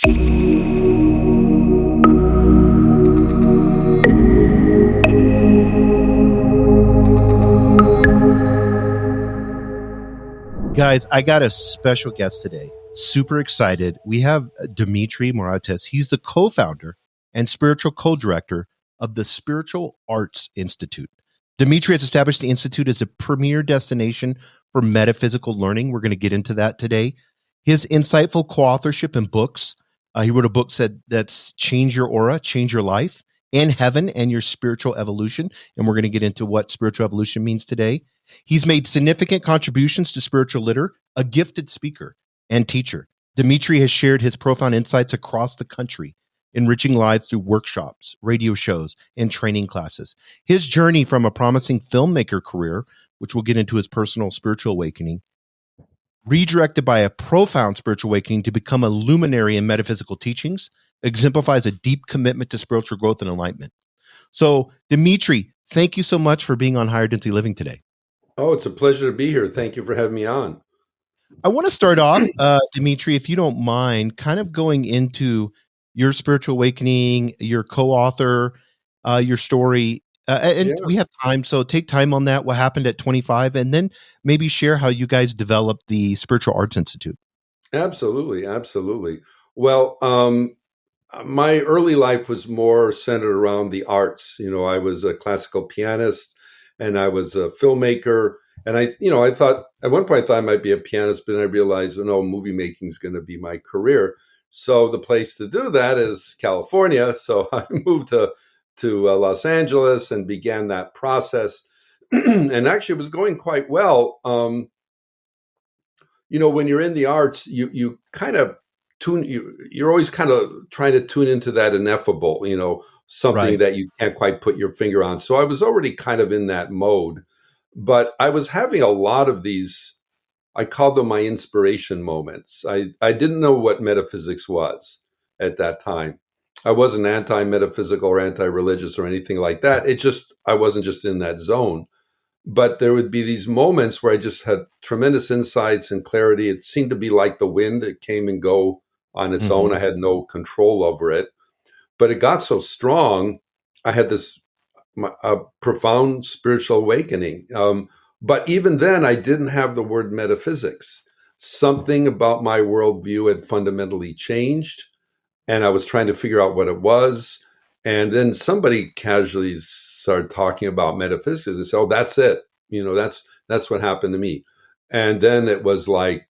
Guys, I got a special guest today. Super excited. We have Dimitri Moraitis. He's the co-founder and spiritual co-director of the Spiritual Arts Institute. Dimitri has established the Institute as a premier destination for metaphysical learning. We're going to get into that today. His insightful co-authorship in books. He wrote a book that's Change Your Aura, Change Your Life, In Heaven and Your Spiritual Evolution. And we're going to get into what spiritual evolution means today. He's made significant contributions to spiritual literature, a gifted speaker and teacher. Dimitri has shared his profound insights across the country, enriching lives through workshops, radio shows, and training classes. His journey from a promising filmmaker career, which we'll get into his personal spiritual awakening, redirected by a profound spiritual awakening to become a luminary in metaphysical teachings, exemplifies a deep commitment to spiritual growth and enlightenment. So, Dimitri, thank you so much for being on Higher Density Living today. Oh, it's a pleasure to be here. Thank you for having me on. I want to start off, Dimitri, if you don't mind, kind of going into your spiritual awakening, your co-author, your story. We have time, so take time on that, what happened at 25, and then maybe share how you guys developed the Spiritual Arts Institute. Absolutely, absolutely. Well, my early life was more centered around the arts. You know, I was a classical pianist, and I was a filmmaker. And I thought at one point I thought I might be a pianist, but then I realized, movie making is going to be my career. So the place to do that is California. So I moved to Los Angeles and began that process. And actually, it was going quite well. When you're in the arts, you kind of you're always kind of trying to tune into that ineffable, something right, that you can't quite put your finger on. So I was already kind of in that mode, but I was having a lot of these, I called them my inspiration moments. I didn't know what metaphysics was at that time. I wasn't anti-metaphysical or anti-religious or anything like that. I wasn't just in that zone. But there would be these moments where I just had tremendous insights and clarity. It seemed to be like the wind. It came and go on its own. I had no control over it. But it got so strong, I had this profound spiritual awakening. But even then, I didn't have the word metaphysics. Something about my worldview had fundamentally changed, and I was trying to figure out what it was. And then somebody casually started talking about metaphysics and said, "Oh, that's it. That's what happened to me." And then it was like,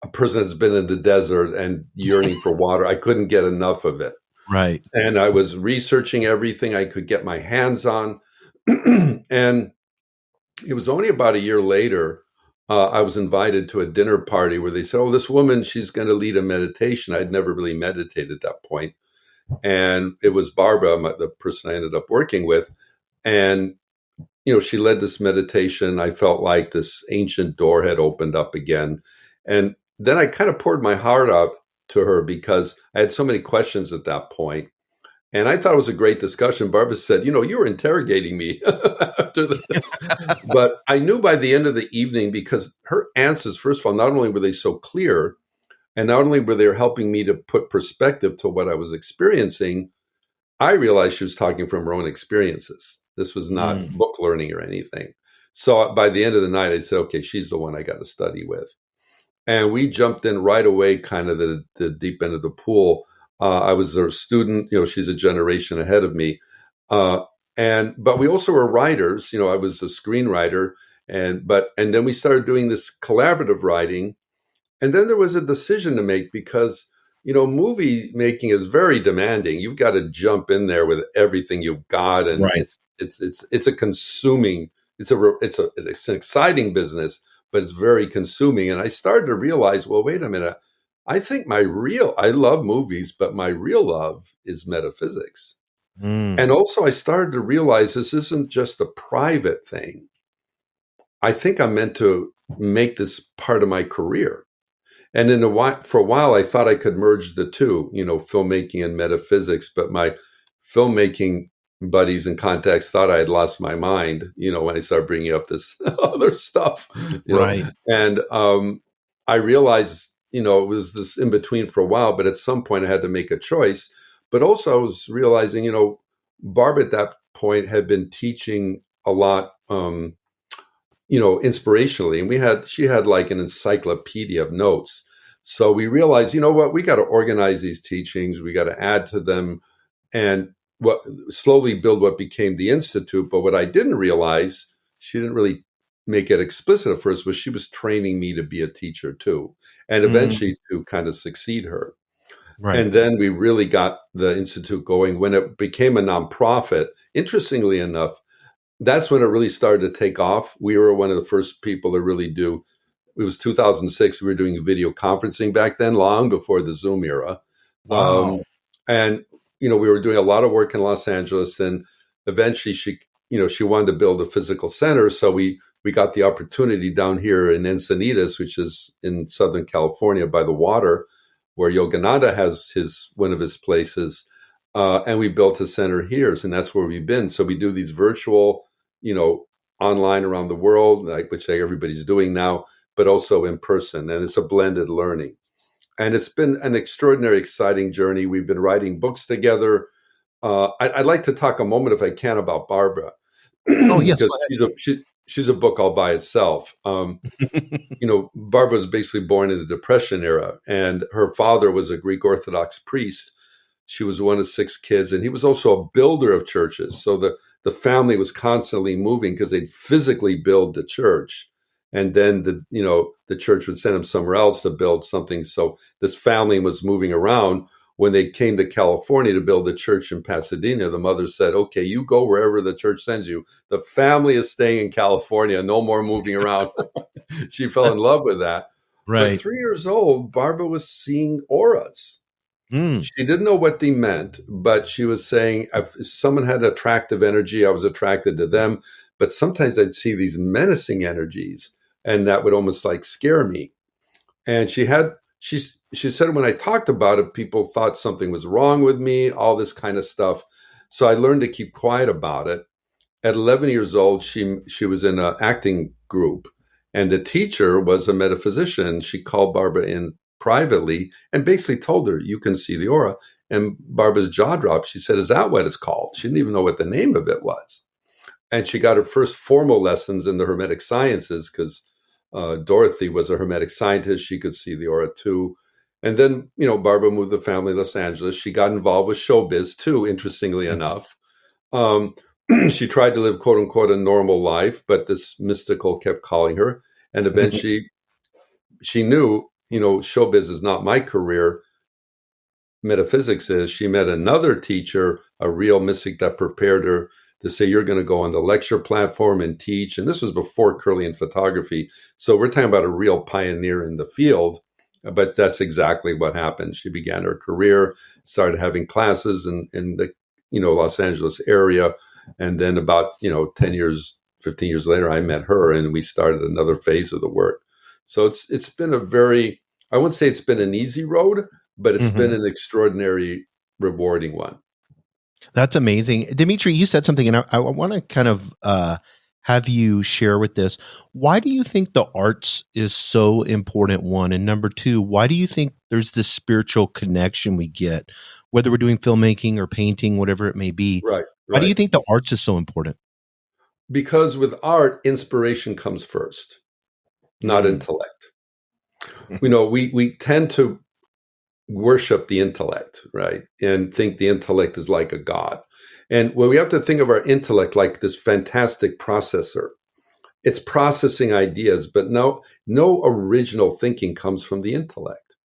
a person that's been in the desert and yearning for water. I couldn't get enough of it. Right. And I was researching everything I could get my hands on. And it was only about a year later, I was invited to a dinner party where they said, "Oh, this woman, she's going to lead a meditation." I'd never really meditated at that point. And it was Barbara, the person I ended up working with. And, she led this meditation. I felt like this ancient door had opened up again. And then I kind of poured my heart out to her because I had so many questions at that point. And I thought it was a great discussion. Barbara said, "You were interrogating me after this." But I knew by the end of the evening, because her answers, first of all, not only were they so clear, and not only were they helping me to put perspective to what I was experiencing, I realized she was talking from her own experiences. This was not book learning or anything. So by the end of the night, I said, "Okay, she's the one I got to study with." And we jumped in right away, kind of the deep end of the pool. I was a student, she's a generation ahead of me. But we also were writers, I was a screenwriter. And then we started doing this collaborative writing. And then there was a decision to make because, movie making is very demanding. You've got to jump in there with everything you've got. And right, it's a consuming, it's an exciting business, but it's very consuming. And I started to realize, well, wait a minute. I think I love movies, but my real love is metaphysics. And also I started to realize this isn't just a private thing. I think I'm meant to make this part of my career. And for a while, I thought I could merge the two, filmmaking and metaphysics, but my filmmaking buddies and contacts thought I had lost my mind, when I started bringing up this other stuff. Right. And I realized it was this in between for a while, but at some point I had to make a choice. But also I was realizing, Barb at that point had been teaching a lot, inspirationally. And she had like an encyclopedia of notes. So we realized, you know what, we got to organize these teachings. We got to add to them and slowly build what became the Institute. But what I didn't realize, she didn't really make it explicit at first, was she was training me to be a teacher too, and eventually to kind of succeed her. Right. And then we really got the Institute going when it became a nonprofit. Interestingly enough, that's when it really started to take off. We were one of the first people to really do. It was 2006. We were doing video conferencing back then, long before the Zoom era. Wow. And we were doing a lot of work in Los Angeles. And eventually, she wanted to build a physical center. So we got the opportunity down here in Encinitas, which is in Southern California by the water, where Yogananda has one of his places. And we built a center here, and that's where we've been. So we do these virtual, online around the world, which everybody's doing now, but also in person. And it's a blended learning. And it's been an extraordinary, exciting journey. We've been writing books together. I'd like to talk a moment, if I can, about Barbara. Oh, yes. Because she's a book all by itself. Barbara was basically born in the Depression era, and her father was a Greek Orthodox priest. She was one of 6 kids, and he was also a builder of churches. So the family was constantly moving because they'd physically build the church, and then the church would send them somewhere else to build something. So this family was moving around. When they came to California to build a church in Pasadena, the mother said, "Okay, you go wherever the church sends you. The family is staying in California. No more moving around." She fell in love with that. But Right. 3 years old, Barbara was seeing auras. Mm. She didn't know what they meant, but she was saying if someone had attractive energy, I was attracted to them. But sometimes I'd see these menacing energies, and that would almost like scare me. And she said when I talked about it, people thought something was wrong with me, all this kind of stuff. So I learned to keep quiet about it. At 11 years old, she was in an acting group, and the teacher was a metaphysician. She called Barbara in privately and basically told her, "You can see the aura." And Barbara's jaw dropped. She said, "Is that what it's called?" She didn't even know what the name of it was. And she got her first formal lessons in the Hermetic sciences because Dorothy was a Hermetic scientist. She could see the aura too. And then, Barbara moved the family to Los Angeles. She got involved with showbiz too, interestingly enough. Um, she tried to live, quote unquote, a normal life, but this mystical kept calling her. And eventually she knew, showbiz is not my career. Metaphysics is. She met another teacher, a real mystic that prepared her to say, "You're going to go on the lecture platform and teach." And this was before Kirlian photography. So we're talking about a real pioneer in the field. But that's exactly what happened. She began her career, started having classes in the Los Angeles area. And then about 10 years, 15 years later, I met her and we started another phase of the work. So it's been I wouldn't say it's been an easy road, but it's been an extraordinary, rewarding one. That's amazing. Dimitri, you said something, and I want to kind of have you share with this. Why do you think the arts is so important, one? And number two, why do you think there's this spiritual connection we get, whether we're doing filmmaking or painting, whatever it may be? Right. Why do you think the arts is so important? Because with art, inspiration comes first, not intellect. We tend to worship the intellect, right? And think the intellect is like a god. And when we have to think of our intellect like this fantastic processor, it's processing ideas, but no original thinking comes from the intellect.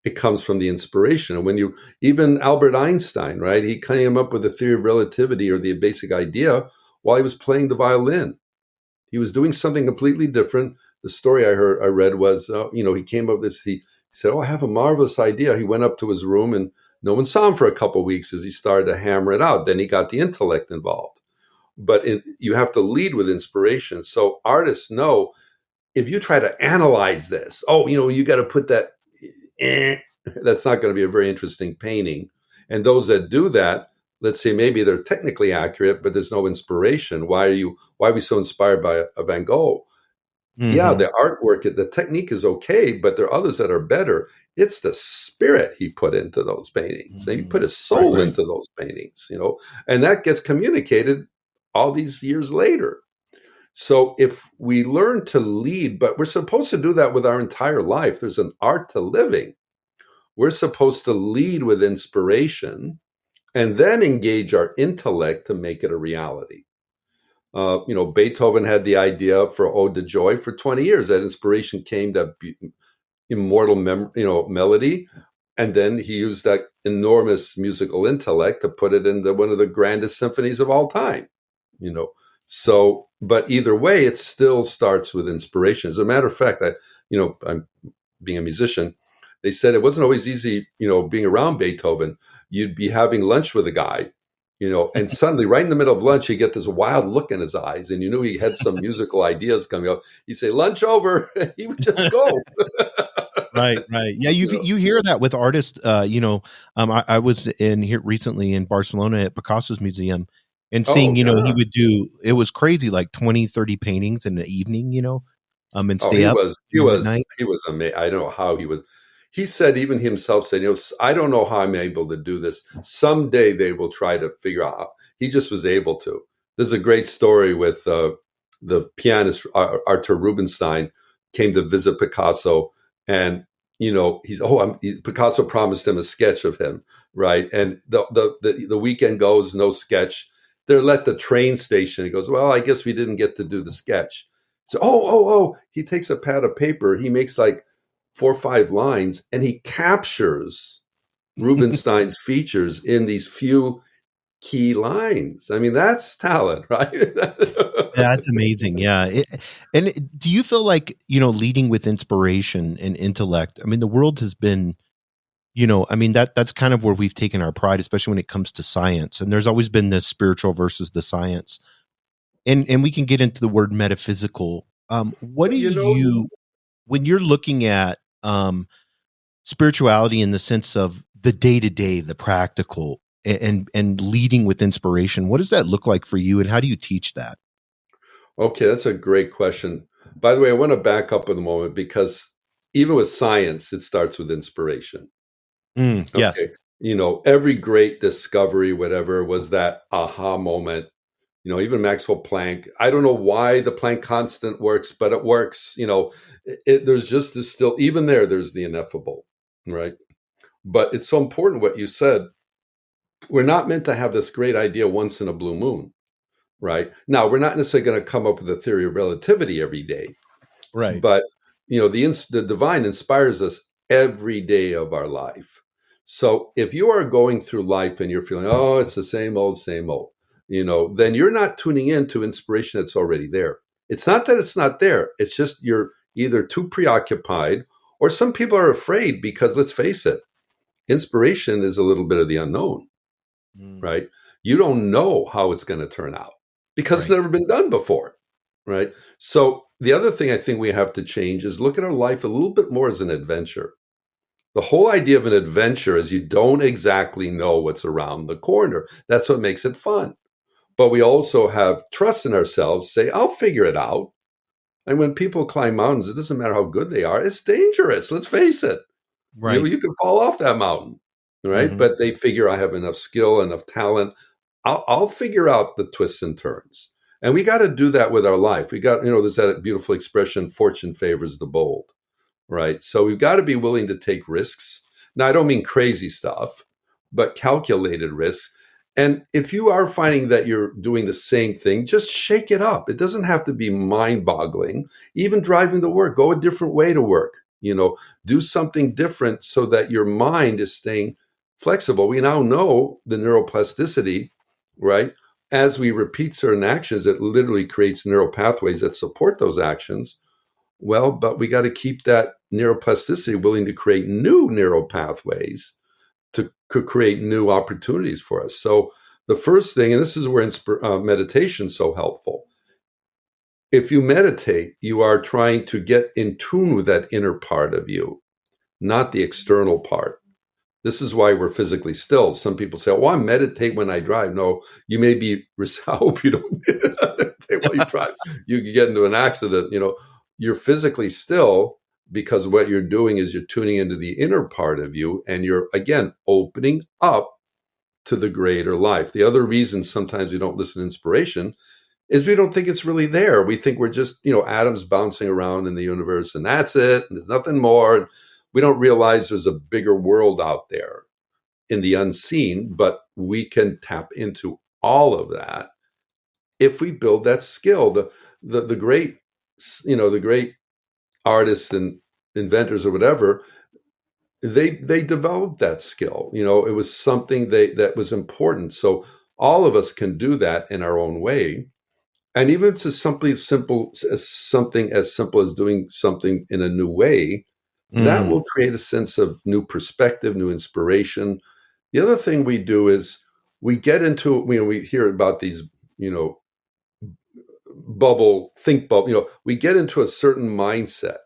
It comes from the inspiration. And even Albert Einstein, right? He came up with the theory of relativity or the basic idea while he was playing the violin. He was doing something completely different. The story I read was, he came up with this, he said, "Oh, I have a marvelous idea." He went up to his room and no one saw him for a couple of weeks as he started to hammer it out. Then he got the intellect involved. But you have to lead with inspiration. So artists know if you try to analyze this, you got to put that, that's not going to be a very interesting painting. And those that do that, let's say maybe they're technically accurate, but there's no inspiration. Why are we so inspired by a Van Gogh? Yeah, Hmm. the artwork, the technique is okay, but there are others that are better. It's the spirit he put into those paintings. And he put his Right. soul into those paintings, and that gets communicated all these years later. So if we learn to lead, but we're supposed to do that with our entire life, there's an art to living. We're supposed to lead with inspiration and then engage our intellect to make it a reality. Beethoven had the idea for Ode to Joy for 20 years. That inspiration came, that immortal melody, and then he used that enormous musical intellect to put it into one of the grandest symphonies of all time. You know, so but either way, it still starts with inspiration. As a matter of fact, I'm being a musician. They said it wasn't always easy, being around Beethoven. You'd be having lunch with a guy, and suddenly, right in the middle of lunch, you get this wild look in his eyes, and you knew he had some musical ideas coming up. He'd say, "Lunch over." He would just go. Right, right. Yeah, you hear that with artists. I was in here recently in Barcelona at Picasso's museum and seeing, Oh, he yeah. would do, it was crazy, like 20, 30 paintings in the evening, and Oh, stay up through midnight. he was amazing. I don't know how he was. He said, even himself said, I don't know how I'm able to do this. Someday they will try to figure out how. He just was able to. There's a great story with the pianist Arthur Rubinstein came to visit Picasso, and Picasso promised him a sketch of him, right? And the weekend goes, no sketch. They're at the train station. He goes, well, I guess we didn't get to do the sketch. So, he takes a pad of paper. He makes like 4 or 5 lines, and he captures Rubinstein's features in these few key lines. I mean, that's talent, right? That's amazing. Yeah. Do you feel like, leading with inspiration and intellect? I mean, the world has been, that's kind of where we've taken our pride, especially when it comes to science. And there's always been this spiritual versus the science. And we can get into the word metaphysical. What do you know, you, when you're looking at spirituality in the sense of the day to day, the practical, and leading with inspiration, what does that look like for you, and how do you teach that? okay, that's a great question. By the way, I want to back up in a moment because even with science, it starts with inspiration. Yes. Okay. Every great discovery, whatever, was that aha moment. Even Maxwell Planck. I don't know why the Planck constant works, but it works. There's just this still, even there's the ineffable, right? But it's so important what you said. We're not meant to have this great idea once in a blue moon, right? Now, we're not necessarily going to come up with a theory of relativity every day, Right. but the divine inspires us every day of our life. So if you are going through life and you're feeling, oh, it's the same old, then you're not tuning in to inspiration that's already there. It's not that it's not there. It's just you're either too preoccupied, or some people are afraid because, let's face it, inspiration is a little bit of the unknown, Mm, right? You don't know how it's going to turn out because it's right. never been done before, right? So the other thing I think we have to change is look at our life a little bit more as an adventure. The whole idea of an adventure is you don't exactly know what's around the corner. That's what makes it fun. But we also have trust in ourselves, say, I'll figure it out. And when people climb mountains, it doesn't matter how good they are. It's dangerous. Let's face it. Right. You can fall off that mountain, right? Hmm. But they figure I have enough skill, enough talent. I'll figure out the twists and turns. And we got to do that with our life. We got, there's that beautiful expression, fortune favors the bold, right? So we've got to be willing to take risks. Now, I don't mean crazy stuff, but calculated risks. And if you are finding that you're doing the same thing, just shake it up. It doesn't have to be mind boggling. Even driving to work, go a different way to work, do something different so that your mind is staying flexible. We now know the neuroplasticity, right? As we repeat certain actions, it literally creates neural pathways that support those actions. Well, but we got to keep that neuroplasticity willing to create new neural pathways to create new opportunities for us. So the first thing, and this is where meditation is so helpful. If you meditate, you are trying to get in tune with that inner part of you, not the external part. This is why we're physically still. Some people say, "Oh, I meditate when I drive." No, you may be. I hope you don't meditate while you drive. You can get into an accident, you're physically still, because what you're doing is you're tuning into the inner part of you, and you're, again, opening up to the greater life. The other reason sometimes we don't listen to inspiration is we don't think it's really there. We think we're just, atoms bouncing around in the universe, and that's it, and there's nothing more. We don't realize there's a bigger world out there in the unseen, but we can tap into all of that if we build that skill. The great, the great artists and inventors or whatever, they developed that skill. It was something that was important. So all of us can do that in our own way. And even if it's something as simple as doing something in a new way, that will create a sense of new perspective, new inspiration. The other thing we do is we get into, we hear about these, think bubble, we get into a certain mindset,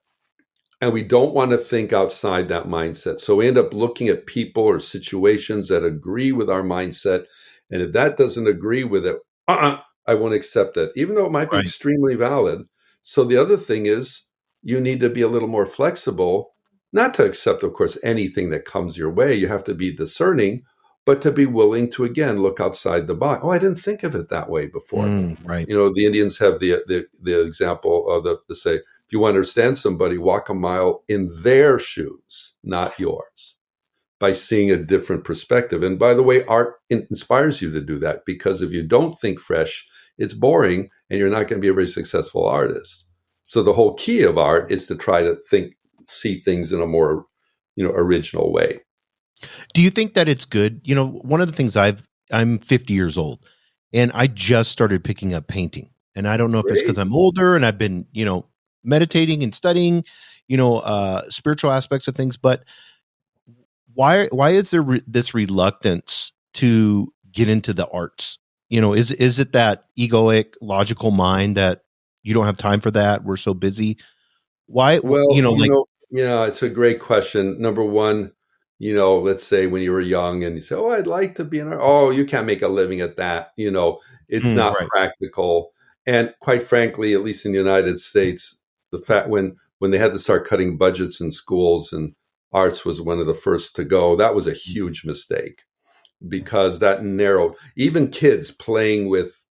and we don't want to think outside that mindset. So we end up looking at people or situations that agree with our mindset. And if that doesn't agree with it, I won't accept it, even though it might be extremely valid. So the other thing is you need to be a little more flexible, not to accept, of course, anything that comes your way. You have to be discerning, but to be willing to, again, look outside the box. Oh, I didn't think of it that way before. The Indians have the example of the say, if you want to understand somebody, walk a mile in their shoes, not yours, by seeing a different perspective. And by the way, art inspires you to do that, because if you don't think fresh, it's boring and you're not going to be a very successful artist. So the whole key of art is to try to see things in a more, original way. Do you think that it's good? One of the things I'm 50 years old, and I just started picking up painting. And I don't know if it's because I'm older and I've been, meditating and studying, spiritual aspects of things, but why is there this reluctance to get into the arts? Is it that egoic, logical mind that you don't have time for that? We're so busy. Why? Well, yeah, it's a great question. Number one, let's say when you were young and you say, "Oh, I'd like to be an artist." Oh, you can't make a living at that. It's not practical. And quite frankly, at least in the United States, the fact when they had to start cutting budgets in schools, and arts was one of the first to go, that was a huge mistake, because that narrowed even kids playing with,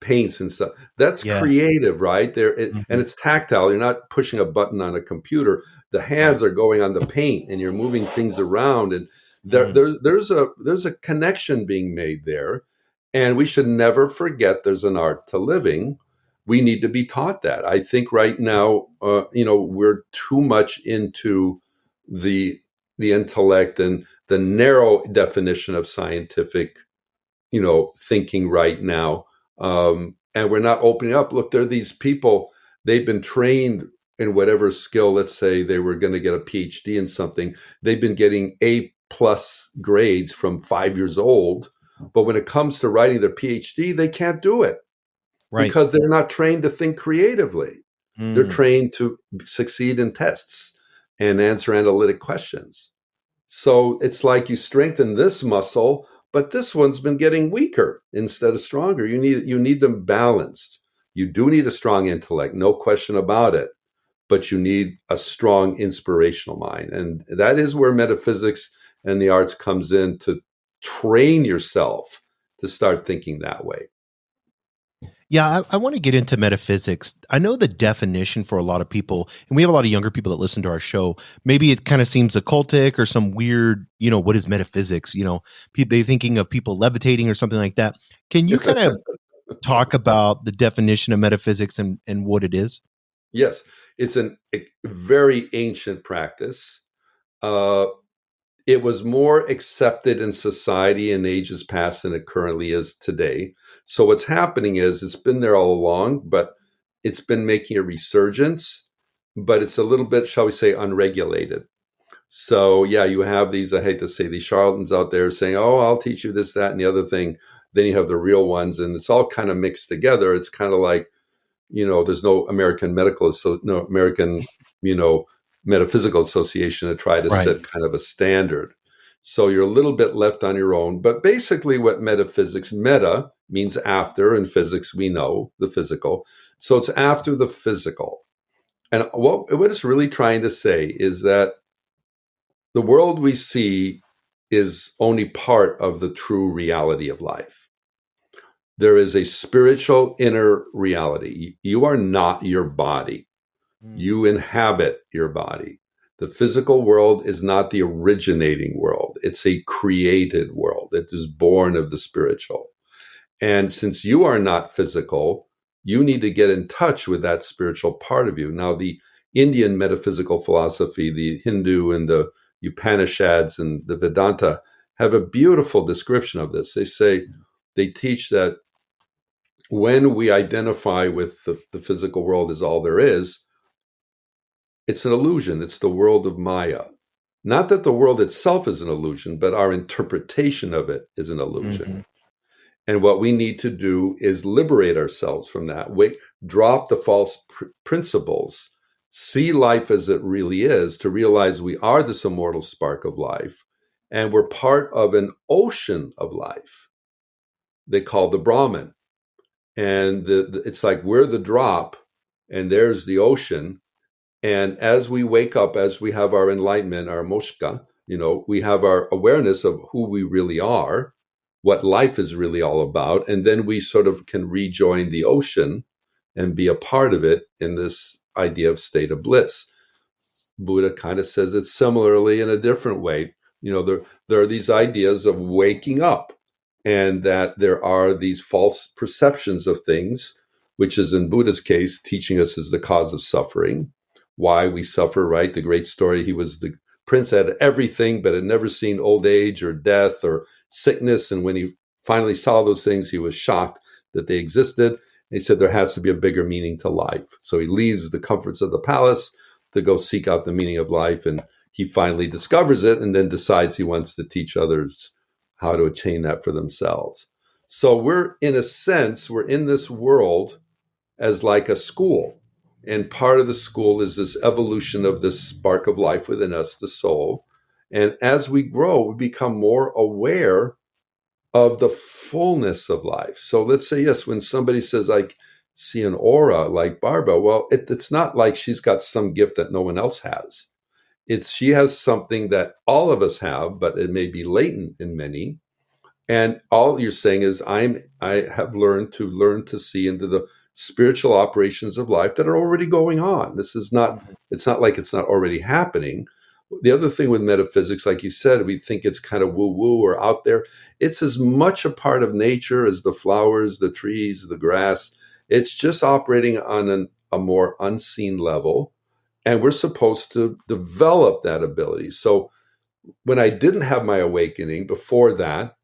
paints and stuff. That's creative, right? And it's tactile. You're not pushing a button on a computer. The hands are going on the paint, and you're moving things around, and there's a connection being made there. And we should never forget there's an art to living. We need to be taught that. I think right now, we're too much into the intellect and the narrow definition of scientific, thinking right now. And we're not opening up. Look, there are these people, they've been trained in whatever skill. Let's say they were going to get a PhD in something. They've been getting A+ grades from 5 years old. But when it comes to writing their PhD, they can't do it because they're not trained to think creatively. They're trained to succeed in tests and answer analytic questions. So it's like you strengthen this muscle, but this one's been getting weaker instead of stronger. You need them balanced. You do need a strong intellect, no question about it, but you need a strong inspirational mind. And that is where metaphysics and the arts comes in, to train yourself to start thinking that way. Yeah, I want to get into metaphysics. I know the definition for a lot of people, and we have a lot of younger people that listen to our show. Maybe it kind of seems occultic or some weird, what is metaphysics? They're thinking of people levitating or something like that. Can you kind of talk about the definition of metaphysics and what it is? Yes, it's a very ancient practice. It was more accepted in society in ages past than it currently is today. So what's happening is it's been there all along, but it's been making a resurgence, but it's a little bit, shall we say, unregulated. So yeah, you have these, I hate to say, these charlatans out there saying, "Oh, I'll teach you this, that, and the other thing." Then you have the real ones, and it's all kind of mixed together. It's kind of like, there's no American Metaphysical Association to try to set kind of a standard. So you're a little bit left on your own. But basically what metaphysics, meta means after, in physics we know the physical. So it's after the physical. And what it's really trying to say is that the world we see is only part of the true reality of life. There is a spiritual inner reality. You are not your body. You inhabit your body. The physical world is not the originating world. It's a created world. It is born of the spiritual. And since you are not physical, you need to get in touch with that spiritual part of you. Now, the Indian metaphysical philosophy, the Hindu and the Upanishads and the Vedanta have a beautiful description of this. They teach that when we identify with the physical world as all there is, it's an illusion. It's the world of Maya. Not that the world itself is an illusion, but our interpretation of it is an illusion. Mm-hmm. And what we need to do is liberate ourselves from that. Drop the false principles, see life as it really is, to realize we are this immortal spark of life, and we're part of an ocean of life they call the Brahman. And it's like we're the drop, and there's the ocean. And as we wake up, as we have our enlightenment, our moksha, we have our awareness of who we really are, what life is really all about. And then we sort of can rejoin the ocean and be a part of it in this idea of state of bliss. Buddha kind of says it similarly in a different way. There are these ideas of waking up, and that there are these false perceptions of things, which is in Buddha's case, teaching us is the cause of suffering. Why we suffer, right? The great story, he was the prince, had everything, but had never seen old age or death or sickness. And when he finally saw those things, he was shocked that they existed. And he said there has to be a bigger meaning to life. So he leaves the comforts of the palace to go seek out the meaning of life. And he finally discovers it and then decides he wants to teach others how to attain that for themselves. So we're in this world as like a school. And part of the school is this evolution of this spark of life within us, the soul. And as we grow, we become more aware of the fullness of life. So let's say, yes, when somebody says, I see an aura like Barbara, well, it's not like she's got some gift that no one else has. She has something that all of us have, but it may be latent in many. And all you're saying is I have learned to see into the spiritual operations of life that are already going on. It's not like it's not already happening. The other thing with metaphysics, like you said, we think it's kind of woo-woo or out there. It's as much a part of nature as the flowers, the trees, the grass. It's just operating on a more unseen level. And we're supposed to develop that ability. So when I didn't have my awakening before that,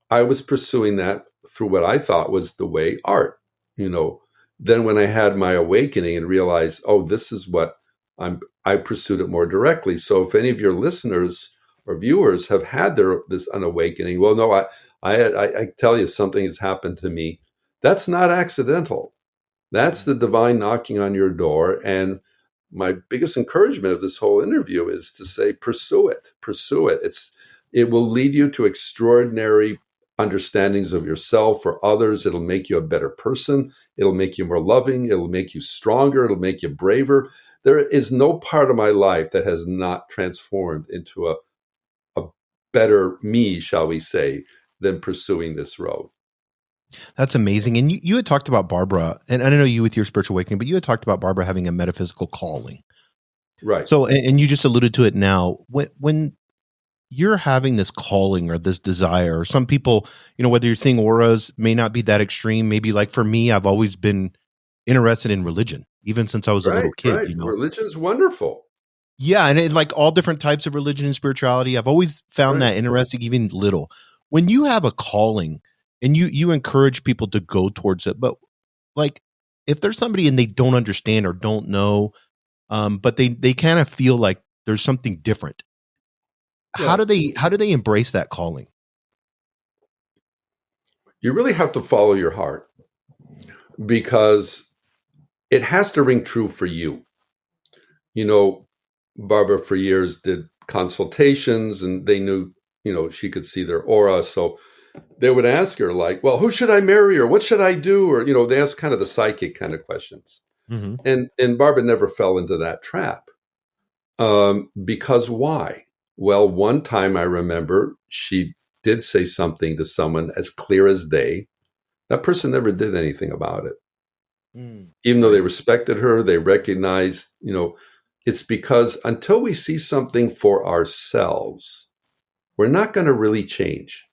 I was pursuing that through what I thought was the way art. Then when I had my awakening and realized, this is what I pursued it more directly. So if any of your listeners or viewers have had this unawakening, well, no, I tell you, something has happened to me. That's not accidental. That's the divine knocking on your door. And my biggest encouragement of this whole interview is to say, pursue it. It will lead you to extraordinary understandings of yourself or others. It'll make you a better person. It'll make you more loving. It'll make you stronger. It'll make you braver. There is no part of my life that has not transformed into a better me, shall we say, than pursuing this road. That's amazing. And you had talked about Barbara, and I don't know you with your spiritual awakening, but you had talked about Barbara having a metaphysical calling. Right. So, and you just alluded to it now. When you're having this calling or this desire, or some people, whether you're seeing auras may not be that extreme. Maybe like for me, I've always been interested in religion, even since I was a little kid. Right. Religion's wonderful. Yeah. And like all different types of religion and spirituality, I've always found that interesting, even little. When you have a calling and you encourage people to go towards it, but like if there's somebody and they don't understand or don't know, but they kind of feel like there's something different. Yeah. How do they embrace that calling? You really have to follow your heart, because it has to ring true for you. Barbara for years did consultations, and they knew, she could see their aura. So they would ask her like, well, who should I marry? Or what should I do? Or, they ask kind of the psychic kind of questions. Hmm. And Barbara never fell into that trap. Because why? Well, one time I remember she did say something to someone as clear as day. That person never did anything about it. Mm. Even though they Right. respected her, they recognized, it's because until we see something for ourselves, we're not going to really change.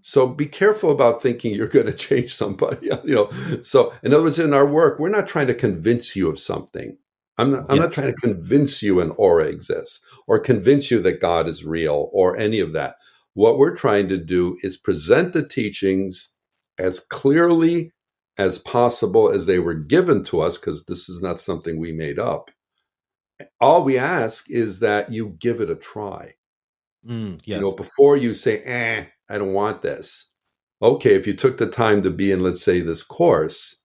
So be careful about thinking you're going to change somebody. So in other words, in our work, we're not trying to convince you of something. I'm not Yes. trying to convince you an aura exists or convince you that God is real or any of that. What we're trying to do is present the teachings as clearly as possible as they were given to us, because this is not something we made up. All we ask is that you give it a try. Yes. Before you say, I don't want this. Okay, if you took the time to be in, let's say, this course,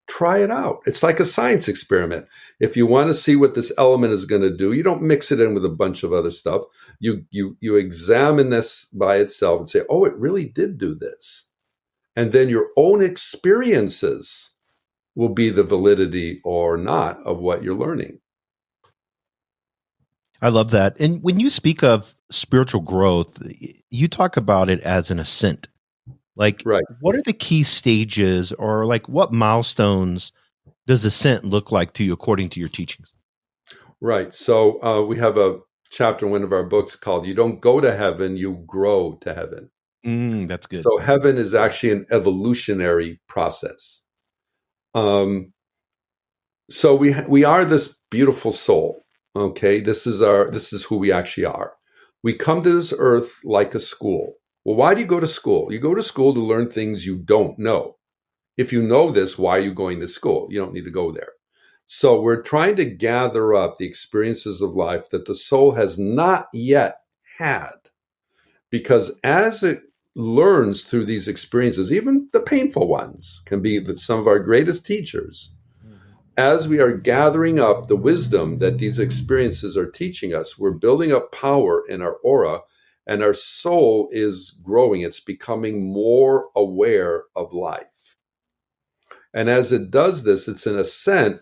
try it out. It's like a science experiment. If you want to see what this element is going to do, you don't mix it in with a bunch of other stuff. You examine this by itself and say, oh, it really did do this. And then your own experiences will be the validity or not of what you're learning. I love that. And when you speak of spiritual growth, you talk about it as an ascent. Like, Right. what are the key stages, or like what milestones does ascent look like to you according to your teachings? Right. So we have a chapter in one of our books called "You Don't Go to Heaven, You Grow to Heaven." That's good. So heaven is actually an evolutionary process. Um, so we are this beautiful soul. Okay, this is who we actually are. We come to this earth like a school. Well, why do you go to school? You go to school to learn things you don't know. If you know this, why are you going to school? You don't need to go there. So we're trying to gather up the experiences of life that the soul has not yet had. Because as it learns through these experiences, even the painful ones can be some of our greatest teachers. Mhm. As we are gathering up the wisdom that these experiences are teaching us, we're building up power in our aura, and our soul is growing. It's becoming more aware of life. And as it does this, it's an ascent,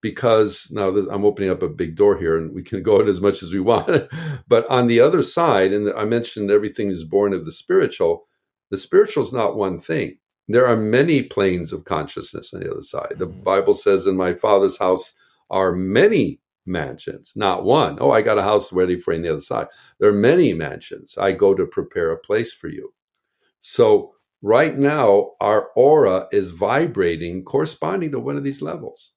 because now I'm opening up a big door here and we can go in as much as we want. But on the other side, and I mentioned everything is born of the spiritual is not one thing. There are many planes of consciousness on the other side. The Bible says, in my Father's house are many mansions, not one. Oh, I got a house ready for you on the other side. There are many mansions. I go to prepare a place for you. So right now, our aura is vibrating corresponding to one of these levels.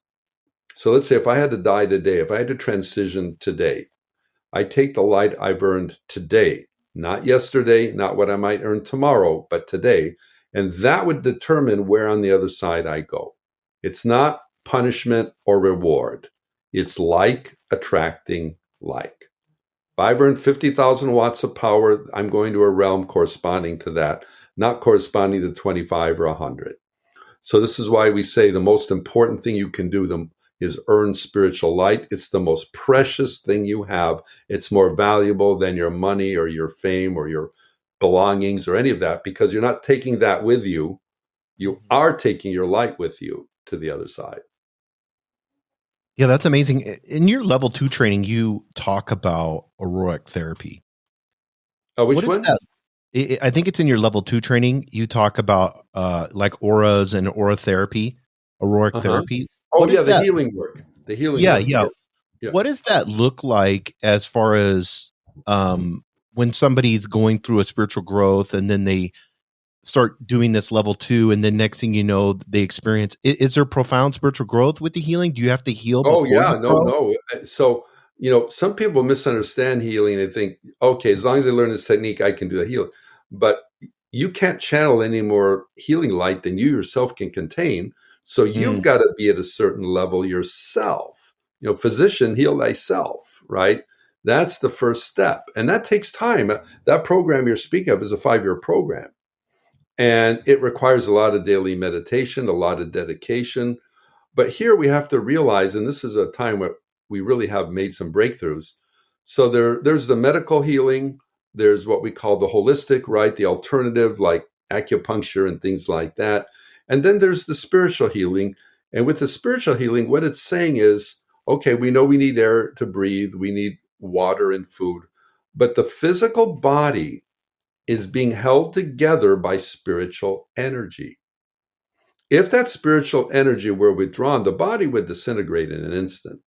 So let's say if I had to die today, if I had to transition today, I take the light I've earned today, not yesterday, not what I might earn tomorrow, but today. And that would determine where on the other side I go. It's not punishment or reward. It's like attracting like. If I've earned 50,000 watts of power, I'm going to a realm corresponding to that, not corresponding to 25 or 100. So this is why we say the most important thing you can do is earn spiritual light. It's the most precious thing you have. It's more valuable than your money or your fame or your belongings or any of that, because you're not taking that with you. You are taking your light with you to the other side. Yeah, that's amazing. In your level 2 training, you talk about auroric therapy. Which What is one? that? I think it's in your level 2 training. You talk about like auras and aura therapy, auroric Uh-huh. therapy. Oh, What yeah, is the that? healing work. The healing Yeah, work. yeah. Yes. Yeah. What does that look like as far as when somebody's going through a spiritual growth and then they start doing this level 2, and then next thing you know, they experience, is there profound spiritual growth with the healing? Do you have to heal Oh, before yeah. you No, grow? no. So, some people misunderstand healing. They think, okay, as long as I learn this technique, I can do the healing. But you can't channel any more healing light than you yourself can contain. So you've Mm, got to be at a certain level yourself. Physician, heal thyself, right? That's the first step. And that takes time. That program you're speaking of is a 5-year program. And it requires a lot of daily meditation, a lot of dedication. But here we have to realize, and this is a time where we really have made some breakthroughs. So there's the medical healing. There's what we call the holistic, right? The alternative, like acupuncture and things like that. And then there's the spiritual healing. And with the spiritual healing, what it's saying is, okay, we know we need air to breathe, we need water and food, but the physical body is being held together by spiritual energy. If that spiritual energy were withdrawn, the body would disintegrate in an instant.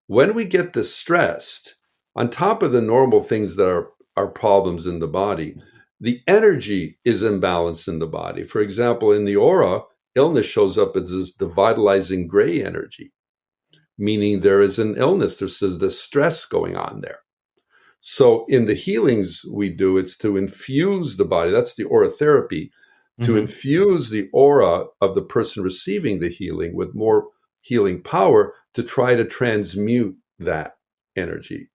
When we get distressed, on top of the normal things that are problems in the body, the energy is imbalanced in the body. For example, in the aura, illness shows up as this devitalizing gray energy, meaning there is an illness, there's this stress going on there. So in the healings we do, it's to infuse the body. That's the aura therapy, to infuse the aura of the person receiving the healing with more healing power to try to transmute that energy.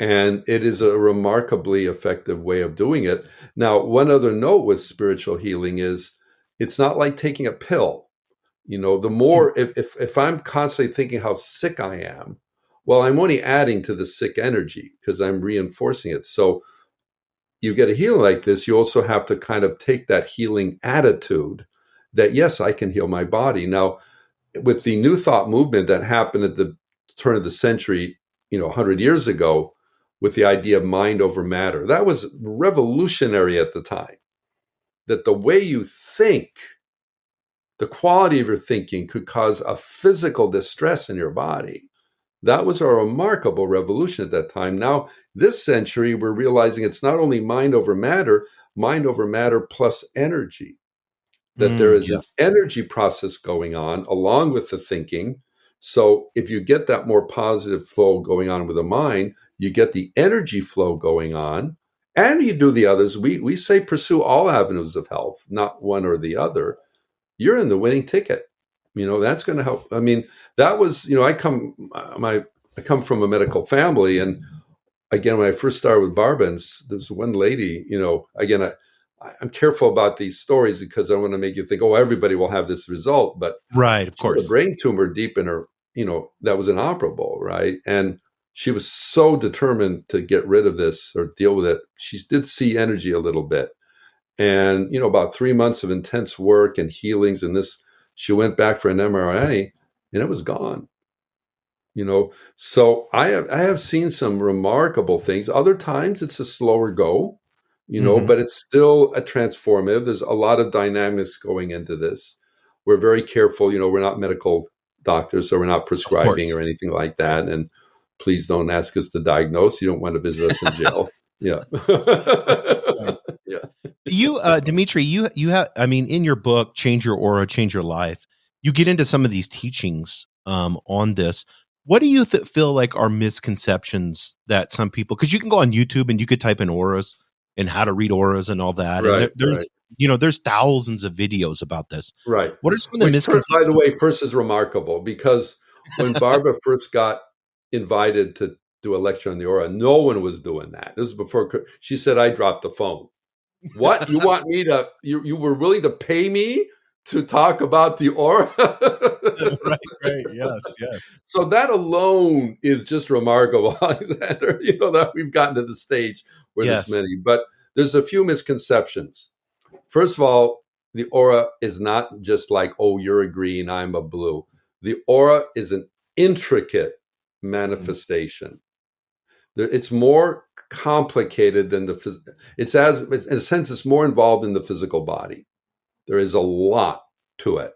And it is a remarkably effective way of doing it. Now, one other note with spiritual healing is it's not like taking a pill. You know, the more, if I'm constantly thinking how sick I am, well, I'm only adding to the sick energy because I'm reinforcing it. So you get a healing like this, you also have to kind of take that healing attitude that, yes, I can heal my body. Now, with the New Thought movement that happened at the turn of the century, 100 years ago, with the idea of mind over matter, that was revolutionary at the time. That the way you think, the quality of your thinking could cause a physical distress in your body. That was a remarkable revolution at that time. Now, this century, we're realizing it's not only mind over matter plus energy. That there is an energy process going on along with the thinking. So if you get that more positive flow going on with the mind, you get the energy flow going on, and you do the others. We say pursue all avenues of health, not one or the other. You're in the winning ticket. That's going to help. I mean, that was, I come from a medical family, and again, when I first started with Barbara, there's one lady, again, I'm careful about these stories because I want to make you think, oh, everybody will have this result. But right, of course, she had a brain tumor deep in her, that was inoperable, right? And she was so determined to get rid of this or deal with it. She did see energy a little bit. And, about 3 months of intense work and healings and this, she went back for an MRI and it was gone. So I have seen some remarkable things. Other times it's a slower go, but it's still a transformative. There's a lot of dynamics going into this. We're very careful. We're not medical doctors, so we're not prescribing or anything like that. And please don't ask us to diagnose. You don't want to visit us in jail. Yeah. Yeah. You, Dimitri, you have, in your book, Change Your Aura, Change Your Life, you get into some of these teachings on this. What do you feel like are misconceptions that some people, because you can go on YouTube and you could type in auras and how to read auras and all that. Right, and there's, there's thousands of videos about this. Right. What are some of the misconceptions? By the way, first is remarkable because when Barbara first got invited to do a lecture on the aura, no one was doing that. This was before she said, I dropped the phone. What? You want me to, you were willing to pay me to talk about the aura? Right. Yes. So that alone is just remarkable, Alexander, that we've gotten to the stage where there's many. But there's a few misconceptions. First of all, the aura is not just like, oh, you're a green, I'm a blue. The aura is an intricate manifestation. It's more complicated than it's in a sense, it's more involved in the physical body. There is a lot to it.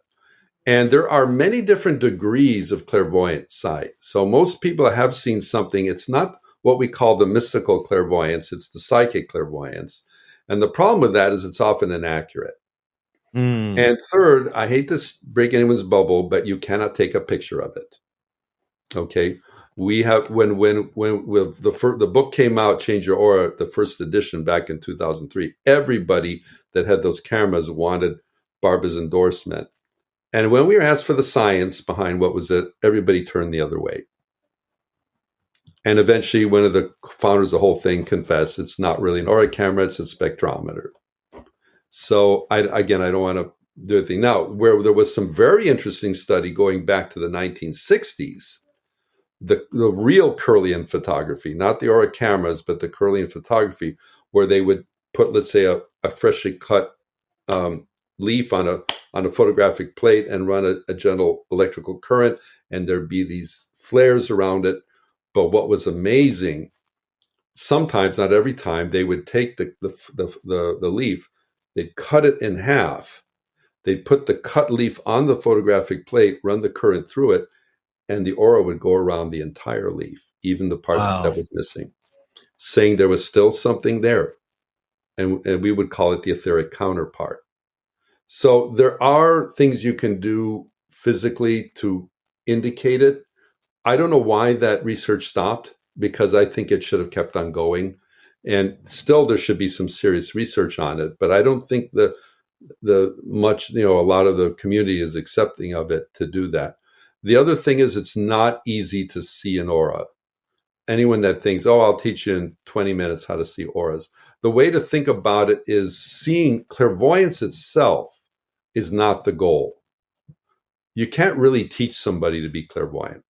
And there are many different degrees of clairvoyant sight. So most people that have seen something, it's not what we call the mystical clairvoyance, it's the psychic clairvoyance. And the problem with that is it's often inaccurate. And third, I hate to break anyone's bubble, but you cannot take a picture of it. Okay. We have, when the book came out, Change Your Aura, the first edition back in 2003, everybody that had those cameras wanted Barbara's endorsement. And when we were asked for the science behind what was it, everybody turned the other way. And eventually one of the founders of the whole thing confessed it's not really an aura camera, it's a spectrometer. So I don't want to do anything. Now, where there was some very interesting study going back to the 1960s, the real Kirlian photography, not the aura cameras, but the Kirlian photography, where they would put, let's say, a freshly cut leaf on on a photographic plate and run a gentle electrical current, and there'd be these flares around it. But what was amazing, sometimes, not every time, they would take the leaf, they'd cut it in half, they'd put the cut leaf on the photographic plate, run the current through it, and the aura would go around the entire leaf, even the part that was missing, saying there was still something there. And we would call it the etheric counterpart. So there are things you can do physically to indicate it. I don't know why that research stopped, because I think it should have kept on going. And still there should be some serious research on it. But I don't think a lot of the community is accepting of it to do that. The other thing is, it's not easy to see an aura. Anyone that thinks, oh, I'll teach you in 20 minutes how to see auras. The way to think about it is, seeing clairvoyance itself is not the goal. You can't really teach somebody to be clairvoyant.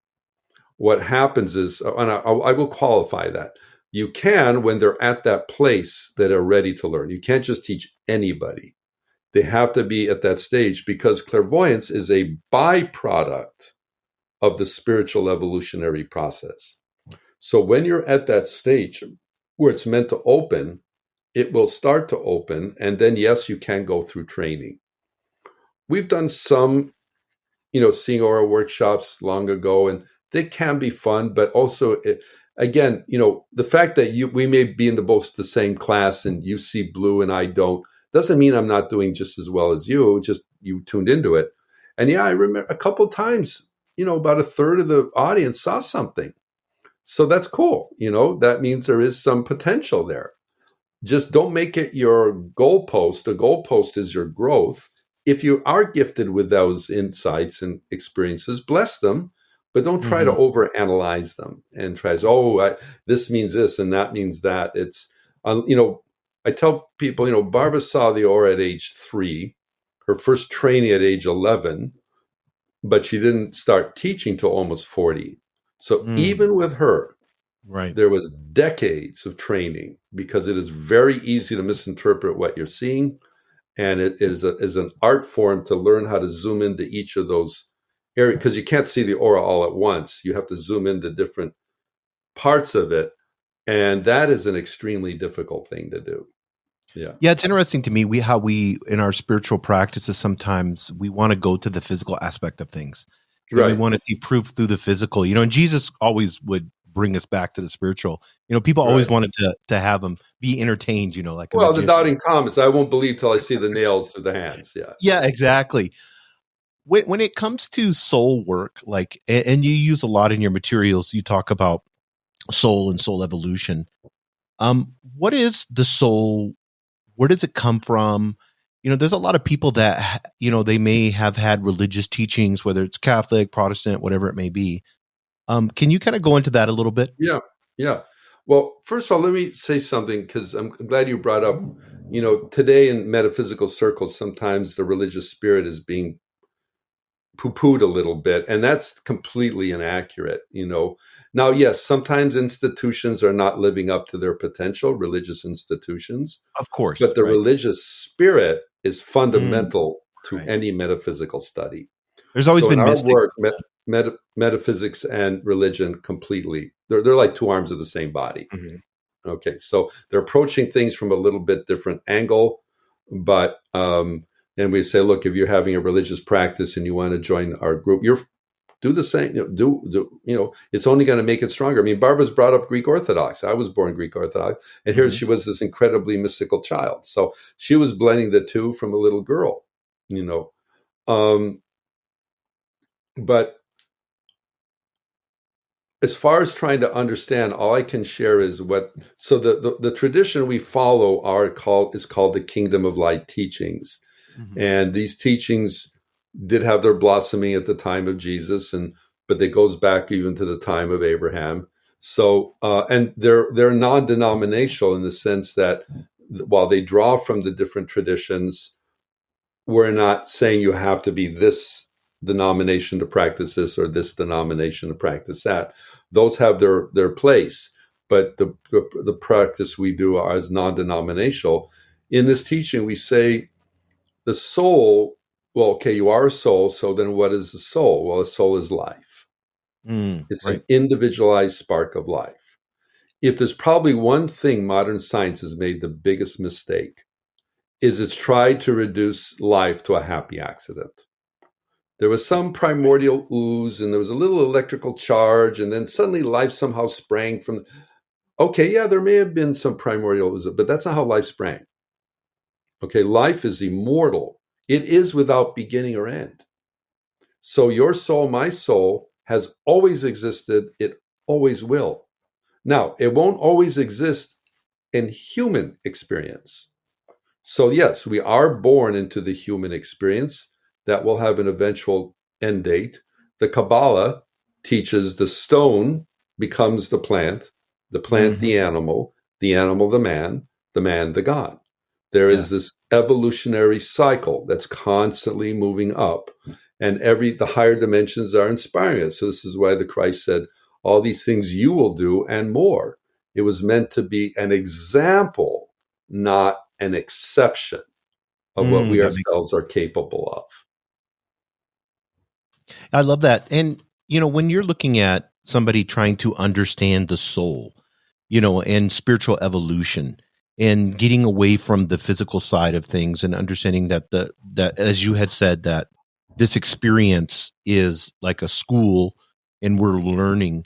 What happens is, and I will qualify that, you can when they're at that place that are ready to learn. You can't just teach anybody. They have to be at that stage, because clairvoyance is a byproduct of the spiritual evolutionary process. So when you're at that stage where it's meant to open, it will start to open. And then, yes, you can go through training. We've done some, seeing aura workshops long ago, and they can be fun, but also, again, the fact that we may be in the same class and you see blue and I don't, doesn't mean I'm not doing just as well as you, just you tuned into it. And yeah, I remember a couple of times, about a third of the audience saw something. So that's cool. That means there is some potential there. Just don't make it your goalpost. The goalpost is your growth. If you are gifted with those insights and experiences, bless them, but don't try to overanalyze them and try to, this means this and that means that. It's, I tell people, Barbara saw the aura at age 3, her first training at age 11, but she didn't start teaching till almost 40. So even with her, right, there was decades of training, because it is very easy to misinterpret what you're seeing. And it is an art form to learn how to zoom into each of those areas, because you can't see the aura all at once. You have to zoom into different parts of it. And that is an extremely difficult thing to do. Yeah. Yeah, it's interesting to me how we in our spiritual practices, sometimes we want to go to the physical aspect of things. Right. We want to see proof through the physical. And Jesus always would bring us back to the spiritual. People always wanted to have them be entertained, like the doubting Thomas, I won't believe till I see the nails through the hands. Yeah. Yeah, exactly. When it comes to soul work, and you use a lot in your materials, you talk about soul and soul evolution. What is the soul? Where does it come from? There's a lot of people that, they may have had religious teachings, whether it's Catholic, Protestant, whatever it may be. Can you kind of go into that a little bit? Yeah. Well, first of all, let me say something, because I'm glad you brought up, today in metaphysical circles, sometimes the religious spirit is being poo-pooed a little bit, and that's completely inaccurate. Now, yes, sometimes institutions are not living up to their potential, religious institutions, of course, but the religious spirit is fundamental to any metaphysical study. There's always been our work, metaphysics and religion completely, they're like two arms of the same body. Okay, so they're approaching things from a little bit different angle, but and we say, look, if you're having a religious practice and you want to join our group, do the same. It's only going to make it stronger. I mean, Barbara's brought up Greek Orthodox. I was born Greek Orthodox, and here she was, this incredibly mystical child. So she was blending the two from a little girl. But as far as trying to understand, all I can share is so the tradition we follow is called the Kingdom of Light teachings. And these teachings did have their blossoming at the time of Jesus, but it goes back even to the time of Abraham. So, and they're non-denominational in the sense that while they draw from the different traditions, we're not saying you have to be this denomination to practice this or this denomination to practice that. Those have their place, but the practice we do is non-denominational. In this teaching, we say the soul well, okay, you are a soul. So then what is a soul? Well, a soul is life. It's Right. an individualized spark of life. If there's probably one thing modern science has made the biggest mistake, is it's tried to reduce life to a happy accident. There was some primordial ooze and there was a little electrical charge, and then suddenly life somehow sprang from. Okay, yeah, there may have been some primordial ooze, but that's not how life sprang. Okay, life is immortal. It is without beginning or end. So your soul, my soul, has always existed. It always will. Now, it won't always exist in human experience. So, yes, we are born into the human experience that will have an eventual end date. The Kabbalah teaches the stone becomes the plant Hmm. the animal the man the God. There is Yes. this evolutionary cycle that's constantly moving up, and the higher dimensions are inspiring us. So this is why the Christ said, "All these things you will do and more." It was meant to be an example, not an exception of what we That makes sense. ourselves are capable of. I love that. And, when you're looking at somebody trying to understand the soul, and spiritual evolution and getting away from the physical side of things and understanding that as you had said, that this experience is like a school and we're learning.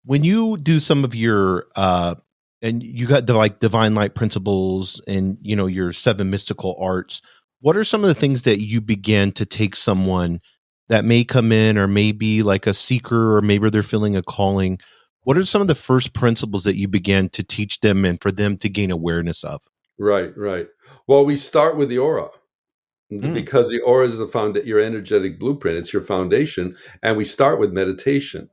When you do some of your and you got the like divine light principles and your seven mystical arts, what are some of the things that you begin to take someone that may come in or maybe like a seeker or maybe they're feeling a calling? What are some of the first principles that you began to teach them and for them to gain awareness of? Right, right. Well, we start with the aura Mm, because the aura is your energetic blueprint. It's your foundation, and we start with meditation.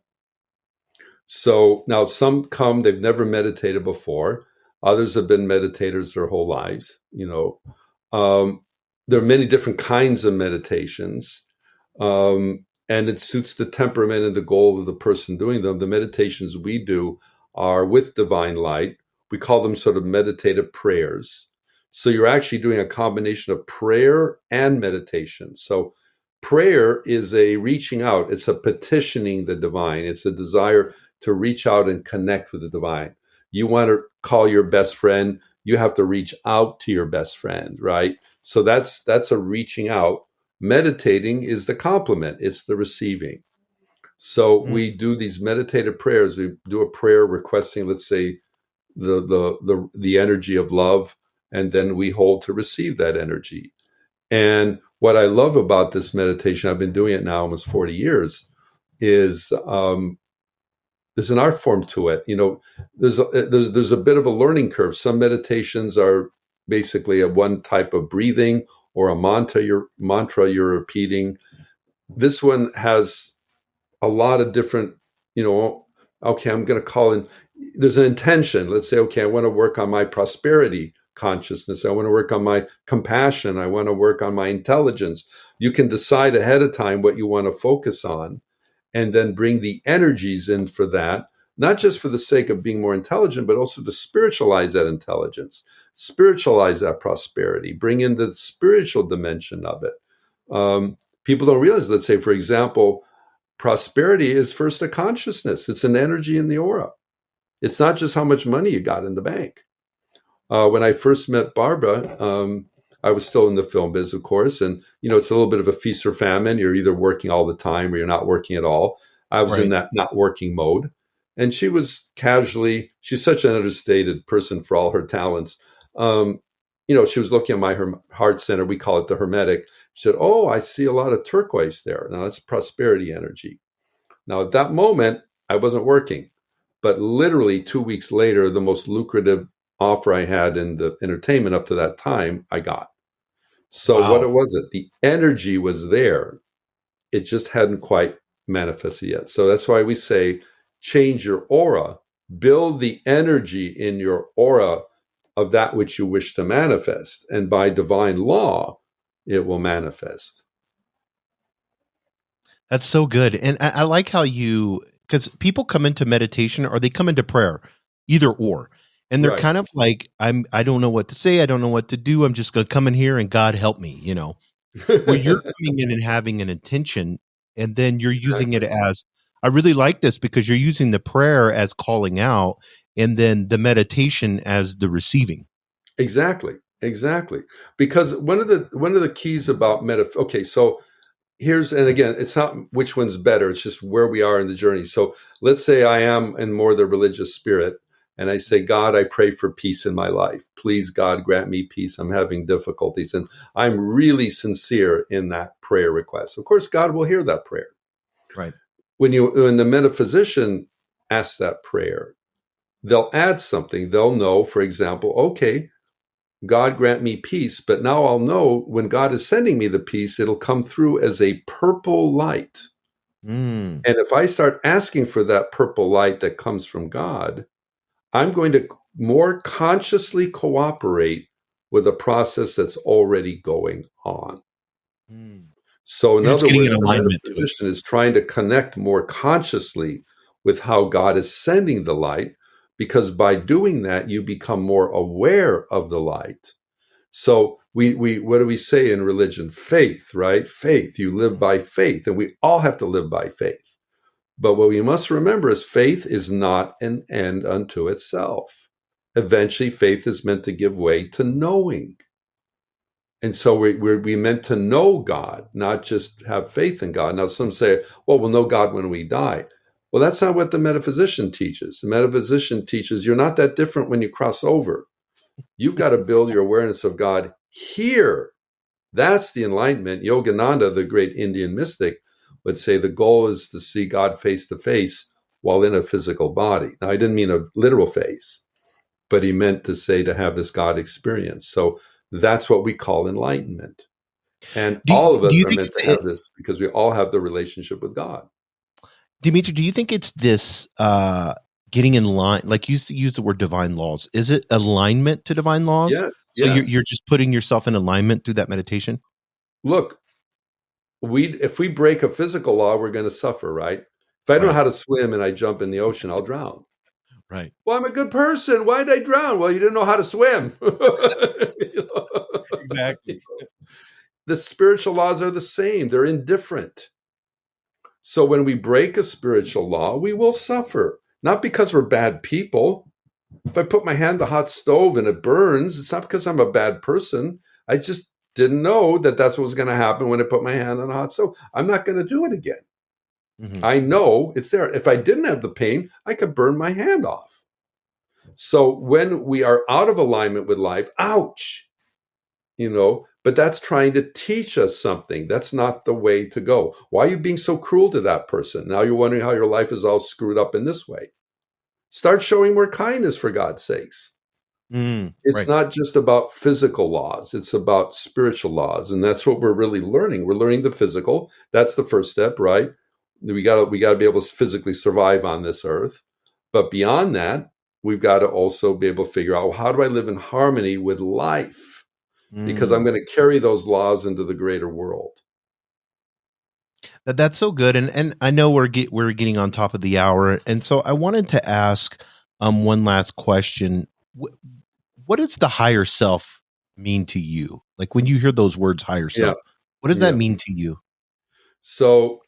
So now some come, they've never meditated before. Others have been meditators their whole lives. Um, there are many different kinds of meditations, and it suits the temperament and the goal of the person doing them. The meditations we do are with divine light. We call them sort of meditative prayers. So you're actually doing a combination of prayer and meditation. So prayer is a reaching out, it's a petitioning the divine, it's a desire to reach out and connect with the divine. You want to call your best friend, you have to reach out to your best friend, right? So that's a reaching out. Meditating is the complement, it's the receiving. So mm, we do these meditative prayers. We do a prayer requesting, let's say, the energy of love, and then we hold to receive that energy. And what I love about this meditation, I've been doing it now almost 40 years, is there's an art form to it. There's a bit of a learning curve. Some meditations are basically a one type of breathing or a mantra you're repeating. This one has a lot of different, okay, I'm going to call in, there's an intention. Let's say, okay, I want to work on my prosperity consciousness. I want to work on my compassion. I want to work on my intelligence. You can decide ahead of time what you want to focus on and then bring the energies in for that, not just for the sake of being more intelligent, but also to spiritualize that intelligence, spiritualize that prosperity, bring in the spiritual dimension of it. People don't realize, let's say, for example, prosperity is first a consciousness. It's an energy in the aura. It's not just how much money you got in the bank. When I first met Barbara, I was still in the film biz, of course, and it's a little bit of a feast or famine. You're either working all the time or you're not working at all. I was in right. that not working mode, and she was casually. She's such an understated person for all her talents. She was looking at my heart center. We call it the hermetic. She said, "Oh, I see a lot of turquoise there. Now that's prosperity energy." Now, at that moment, I wasn't working, but literally 2 weeks later, the most lucrative offer I had in the entertainment up to that time, I got. So, what Wow. it was, the energy was there. It just hadn't quite manifested yet. So, that's why we say change your aura, build the energy in your aura of that which you wish to manifest. And by divine law, it will manifest. That's so good. And I like how because people come into meditation or they come into prayer, either or. And they're Right. kind of like, I don't know what to say. I don't know what to do. I'm just going to come in here and God help me. where you're coming in and having an intention, and then you're using it Exactly. as, I really like this because you're using the prayer as calling out, and then the meditation as the receiving. Exactly. Exactly. Because one of the keys about okay, so here's, and again, it's not which one's better, it's just where we are in the journey. So let's say I am in more the religious spirit, and I say, God, I pray for peace in my life. Please, God, grant me peace. I'm having difficulties. And I'm really sincere in that prayer request. Of course, God will hear that prayer. Right. When the metaphysician asks that prayer, they'll add something. They'll know, for example, okay, God grant me peace, but now I'll know when God is sending me the peace, it'll come through as a purple light. Mm. And if I start asking for that purple light that comes from God, I'm going to more consciously cooperate with a process that's already going on. Mm. So, in You're just other getting in words, the alignment to it. metaphysician is trying to connect more consciously with how God is sending the light, because by doing that, you become more aware of the light. So, we what do we say in religion? Faith, right? Faith. You live by faith, and we all have to live by faith. But what we must remember is faith is not an end unto itself. Eventually, faith is meant to give way to knowing. And so we meant to know God, not just have faith in God. Now, some say, well, we'll know God when we die. Well, that's not what the metaphysician teaches. The metaphysician teaches you're not that different when you cross over. You've got to build your awareness of God here. That's the enlightenment. Yogananda, the great Indian mystic, would say the goal is to see God face to face while in a physical body. Now, he didn't mean a literal face, but he meant to say to have this God experience. So that's what we call enlightenment. And all of Do us you are think meant it's to have this because we all have the relationship with God. Dimitri, do you think it's this getting in line, like you use the word divine laws? Is it alignment to divine laws? Yes, So you're yes. just putting yourself in alignment through that meditation? Look, if we break a physical law, we're going to suffer, right? If I don't know Right. how to swim and I jump in the ocean, I'll drown. Right. Well, I'm a good person. Why did I drown? Well, you didn't know how to swim. You know? Exactly. The spiritual laws are the same, they're indifferent. So when we break a spiritual law, we will suffer, not because we're bad people. If I put my hand on the hot stove and it burns, it's not because I'm a bad person. I just didn't know that that's what was going to happen when I put my hand on the hot stove. I'm not going to do it again. Hmm. I know it's there. If I didn't have the pain, I could burn my hand off. So when we are out of alignment with life, ouch, but that's trying to teach us something. That's not the way to go. Why are you being so cruel to that person? Now you're wondering how your life is all screwed up in this way. Start showing more kindness, for God's sakes. It's Right. not just about physical laws, it's about spiritual laws. And that's what we're really learning. We're learning the physical. That's the first step, right? We got to be able to physically survive on this earth. But beyond that, we've got to also be able to figure out, well, how do I live in harmony with life? Because I'm Mm. going to carry those laws into the greater world. That's so good, and I know we're getting on top of the hour, and so I wanted to ask one last question. What does the higher self mean to you? Like when you hear those words, higher Yeah, self, what does that yeah. mean to you? So,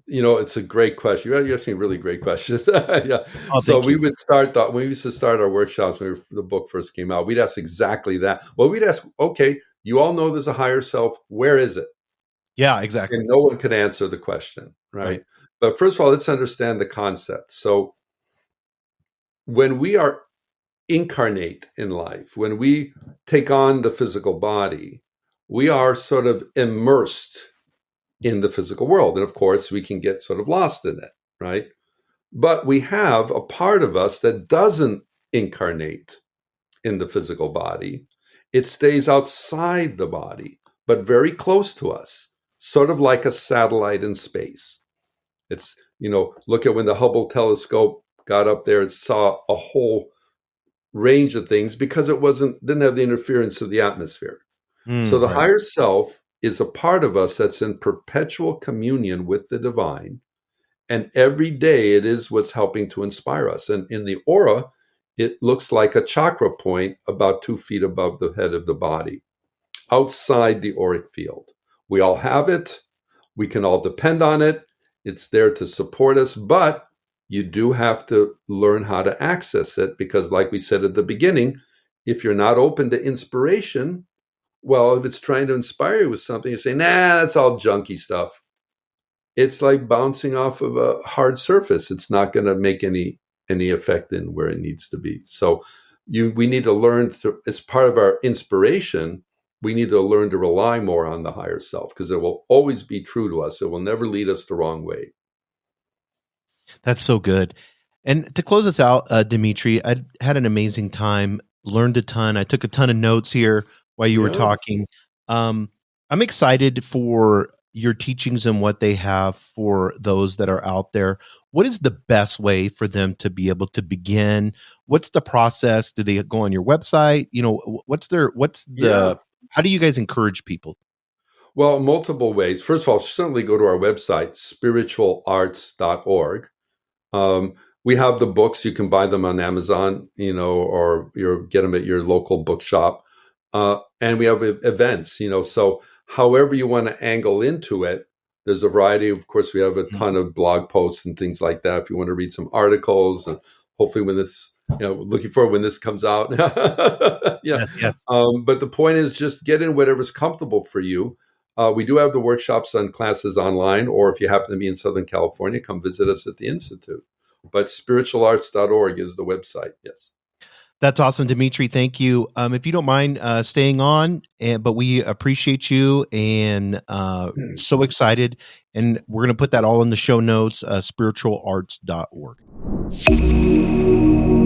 it's a great question. You're asking a really great question. Yeah. Oh, So thank we you. would start when we used to start our workshops when the book first came out. We'd ask exactly that. Well, we'd ask, okay, you all know there's a higher self. Where is it? Yeah, And exactly. no one could answer the question, Right. right? But first of all, let's understand the concept. So when we are incarnate in life, when we take on the physical body, we are sort of immersed in the physical world. And of course, we can get sort of lost in it, right? But we have a part of us that doesn't incarnate in the physical body. It stays outside the body, but very close to us, sort of like a satellite in space. It's, look at when the Hubble telescope got up there, it saw a whole range of things because it didn't have the interference of the atmosphere. So the Right. higher self is a part of us that's in perpetual communion with the divine. And every day it is what's helping to inspire us. And in the aura, it looks like a chakra point about 2 feet above the head of the body, outside the auric field. We all have it. We can all depend on it. It's there to support us, but you do have to learn how to access it because, like we said at the beginning, if you're not open to inspiration, well, if it's trying to inspire you with something, you say, nah, that's all junky stuff. It's like bouncing off of a hard surface. It's not going to make any effect in where it needs to be. So we need to learn to, as part of our inspiration, we need to learn to rely more on the higher self because it will always be true to us. It will never lead us the wrong way. That's so good. And to close us out, Dimitri, I had an amazing time, learned a ton. I took a ton of notes here while you were talking. I'm excited for your teachings and what they have for those that are out there. What is the best way for them to be able to begin? What's the process? Do they go on your website? How do you guys encourage people? Well, multiple ways. First of all, certainly go to our website, spiritualarts.org. We have the books. You can buy them on Amazon, or get them at your local bookshop. And we have events, so however you want to angle into it, there's a variety. Of course, we have a ton of blog posts and things like that. If you want to read some articles, and hopefully when this, looking forward when this comes out. Yes. But the point is just get in whatever's comfortable for you. We do have the workshops and classes online, or if you happen to be in Southern California, come visit us at the Institute. But spiritualarts.org is the website. Yes. That's awesome, Dimitri. Thank you. If you don't mind staying on, but we appreciate you and so excited. And we're going to put that all in the show notes, spiritualarts.org.